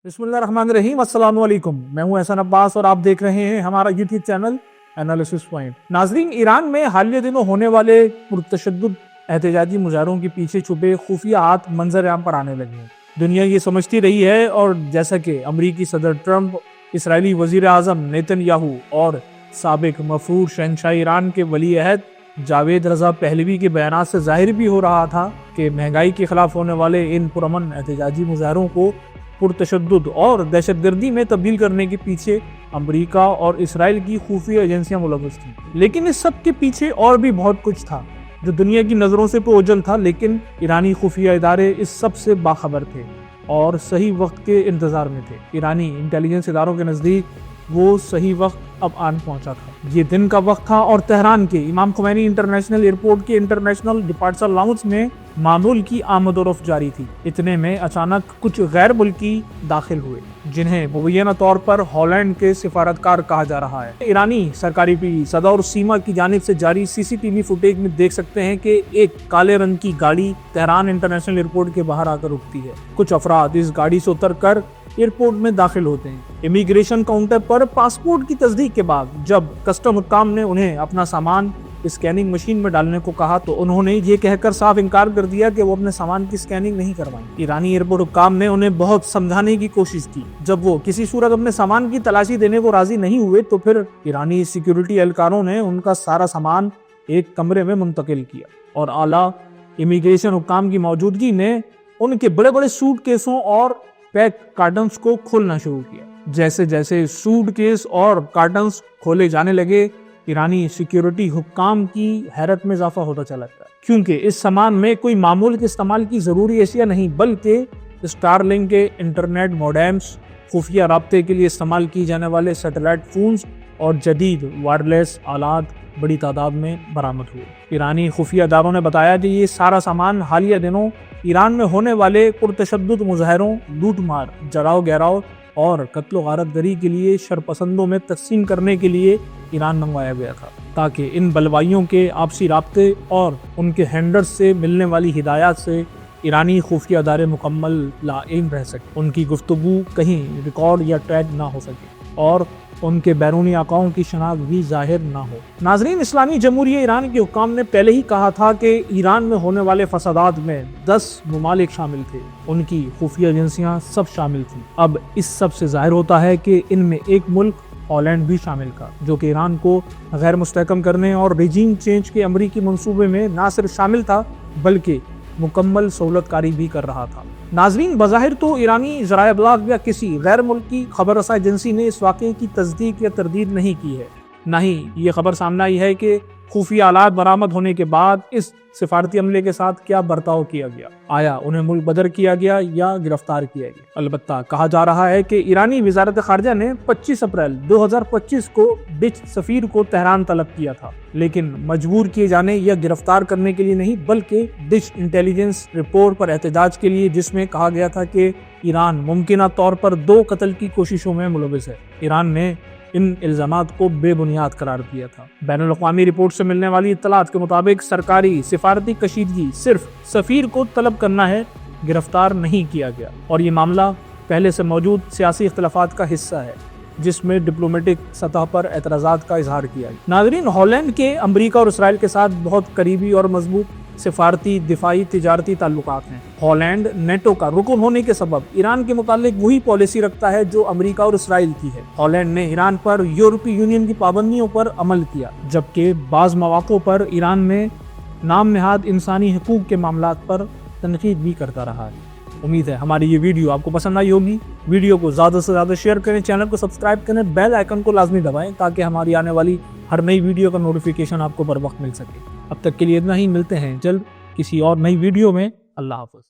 بسم اللہ الرحمن الرحیم، السلام علیکم۔ میں ہوں احسن عباس اور آپ دیکھ رہے ہیں ہمارا یوٹیوب چینل انالیسس پوائنٹ۔ ناظرین، ایران میں حالیہ دنوں ہونے والے پرتشدد احتجاجی مظاہروں کے پیچھے چھپے خفیات منظر عام پر آنے لگے ہیں۔ دنیا یہ سمجھتی رہی ہے، اور جیسا کہ امریکی صدر ٹرمپ، اسرائیلی وزیر اعظم نیتن یاہو اور سابق مفرور شہنشاہ ایران کے ولی عہد جاوید رضا پہلوی کے بیانات سے ظاہر بھی ہو رہا تھا کہ مہنگائی کے خلاف ہونے والے ان پرامن احتجاجی مظاہروں کو پرتشدد اور دہشت گردی میں تبدیل کرنے کے پیچھے امریکہ اور اسرائیل کی خفیہ ایجنسیاں ملوث تھیں۔ لیکن اس سب کے پیچھے اور بھی بہت کچھ تھا جو دنیا کی نظروں سے اوجھل تھا، لیکن ایرانی خفیہ ادارے اس سب سے باخبر تھے اور صحیح وقت کے انتظار میں تھے۔ ایرانی انٹیلیجنس اداروں کے نزدیک وہ صحیح وقت اب آن پہنچا تھا۔ یہ دن کا وقت تھا اور تہران کے امام خمینی انٹرنیشنل ایئرپورٹ کے انٹرنیشنل ڈپارچر لاؤنج میں معمول کی آمد و رفت جاری تھی۔ اتنے میں اچانک کچھ غیر ملکی داخل ہوئے، جنہیں مبینہ طور پر ہالینڈ کے سفارتکار کہا جا رہا ہے۔ ایرانی سرکاری پی صدا اور سیما کی جانب سے جاری سی سی ٹی وی فوٹیج میں دیکھ سکتے ہیں کہ ایک کالے رنگ کی گاڑی تہران انٹرنیشنل ایئرپورٹ کے باہر آ کر رکتی ہے۔ کچھ افراد اس گاڑی سے اتر کر ایئرپورٹ میں داخل ہوتے ہیں۔ امیگریشن کاؤنٹر پر پاسپورٹ کی تصدیق کے بعد جب کسٹم حکام نے انہیں اپنا سامان اسکیننگ مشین میں ڈالنے کو کہا تو انہوں نے یہ کہہ کر صاف انکار کر دیا کہ وہ اپنے سامان کی اسکیننگ نہیں کروائیں۔ ایرانی ایئرپورٹ حکام نے انہیں بہت سمجھانے کی کوشش کی۔ جب وہ کسی صورت اپنے سامان کی تلاشی دینے کو راضی نہیں ہوئے تو پھر ایرانی سیکیورٹی اہلکاروں نے ان کا سارا سامان ایک کمرے میں منتقل کیا، اور اعلیٰ امیگریشن حکام کی موجودگی نے ان کے بڑے بڑے سوٹ کیسوں اور پیک کارٹنز کو کھولنا شروع کیا۔ جیسے جیسے سوٹ کیس اور کارٹنز کھولے جانے لگے، ایرانی سیکیورٹی حکام کی حیرت میں اضافہ ہوتا چلا گیا، کیونکہ اس سامان میں کوئی معمول کے استعمال کی ضروری اشیاء نہیں، بلکہ اسٹار لنک کے انٹرنیٹ موڈیمز، خفیہ رابطے کے لیے استعمال کی جانے والے سیٹلائٹ فونز اور جدید وائرلیس آلات بڑی تعداد میں برآمد ہوئے۔ ایرانی خفیہ اداروں نے بتایا کہ یہ سارا سامان حالیہ دنوں ایران میں ہونے والے پرتشدد مظاہروں، لوٹ مار، جراؤ گہراؤ اور قتل و غارت گری کے لیے شرپسندوں میں تقسیم کرنے کے لیے ایران منگوایا گیا تھا، تاکہ ان بلوائیوں کے آپسی رابطے اور ان کے ہینڈلرز سے ملنے والی ہدایات سے ایرانی خفیہ ادارے مکمل لاعلم رہ سکے، ان کی گفتگو کہیں ریکارڈ یا ٹریک نہ ہو سکے اور ان کے بیرونی آقاؤں کی شناخت بھی ظاہر نہ ہو۔ ناظرین، اسلامی جمہوریہ ایران کے حکام نے پہلے ہی کہا تھا کہ ایران میں ہونے والے فسادات میں 10 ممالک شامل تھے، ان کی خفیہ ایجنسیاں سب شامل تھیں۔ اب اس سب سے ظاہر ہوتا ہے کہ ان میں ایک ملک ہالینڈ بھی شامل تھا، جو کہ ایران کو غیر مستحکم کرنے اور ریجیم چینج کے امریکی منصوبے میں نہ صرف شامل تھا بلکہ مکمل سہولت کاری بھی کر رہا تھا۔ ناظرین، بظاہر تو ایرانی ذرائع ابلاغ یا کسی غیر ملکی خبر رساں ایجنسی نے اس واقعے کی تصدیق یا تردید نہیں کی ہے، نہ ہی یہ خبر سامنے آئی ہے کہ خفیہ آلات برآمد ہونے کے بعد اس سفارتی عملے کے ساتھ کیا برتاؤ کیا گیا، آیا انہیں ملک بدر کیا گیا یا گرفتار کیا گیا۔ البتہ کہا جا رہا ہے کہ ایرانی وزارت خارجہ نے 25 اپریل 2025 کو ڈچ سفیر کو تہران طلب کیا تھا، لیکن مجبور کیے جانے یا گرفتار کرنے کے لیے نہیں، بلکہ ڈچ انٹیلیجنس رپورٹ پر احتجاج کے لیے، جس میں کہا گیا تھا کہ ایران ممکنہ طور پر 2 قتل کی کوششوں میں ملوث ہے۔ ایران نے ان الزامات کو بے بنیاد قرار دیا تھا۔ بین الاقوامی رپورٹ سے ملنے والی اطلاعات کے مطابق سرکاری سفارتی کشیدگی صرف سفیر کو طلب کرنا ہے، گرفتار نہیں کیا گیا، اور یہ معاملہ پہلے سے موجود سیاسی اختلافات کا حصہ ہے جس میں ڈپلومیٹک سطح پر اعتراضات کا اظہار کیا گیا۔ ناظرین، ہالینڈ کے امریکہ اور اسرائیل کے ساتھ بہت قریبی اور مضبوط سفارتی، دفاعی، تجارتی تعلقات ہیں۔ ہالینڈ نیٹو کا رکن ہونے کے سبب ایران کے متعلق وہی پالیسی رکھتا ہے جو امریکہ اور اسرائیل کی ہے۔ ہالینڈ نے ایران پر یورپی یونین کی پابندیوں پر عمل کیا، جبکہ بعض مواقع پر ایران میں نام نہاد انسانی حقوق کے معاملات پر تنقید بھی کرتا رہا ہے۔ امید ہے ہماری یہ ویڈیو آپ کو پسند آئی ہوگی۔ ویڈیو کو زیادہ سے زیادہ شیئر کریں، چینل کو سبسکرائب کریں، بیل آئیکن کو لازمی دبائیں تاکہ ہماری آنے والی ہر نئی ویڈیو کا نوٹیفیکیشن آپ کو بر وقت مل سکے۔ اب تک کے لیے اتنا ہی، ملتے ہیں جلد کسی اور نئی ویڈیو میں۔ اللہ حافظ۔